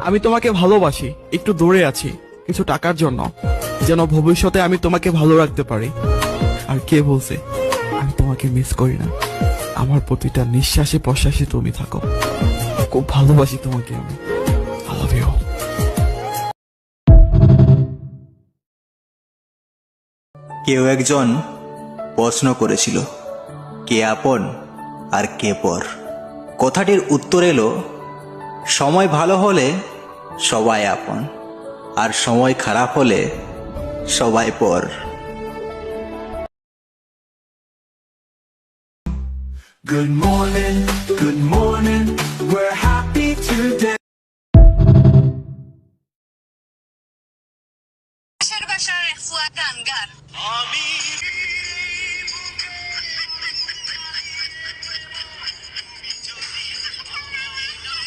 আমি তোমাকে ভালোবাসি, একটু দূরে আছি কিছু টাকার জন্য, যেন ভবিষ্যতে আমি তোমাকে ভালো রাখতে পারি। আর কে বলছে আমি তোমাকে মিস করি না? আমার প্রতিটা নিঃশ্বাসে প্রশ্বাসে তুমি থাকো। খুব ভালোবাসি তোমাকে আমি। I love you. কেউ একজন প্রশ্ন করেছিল, কে আপন আর কে পর? কথাটির উত্তর এলো, সময় ভালো হলে সবাই আপন, আর সময় খারাপ হলে সবাই পর। Good morning, we're happy today. Baixar, baixar, refluar, cangar.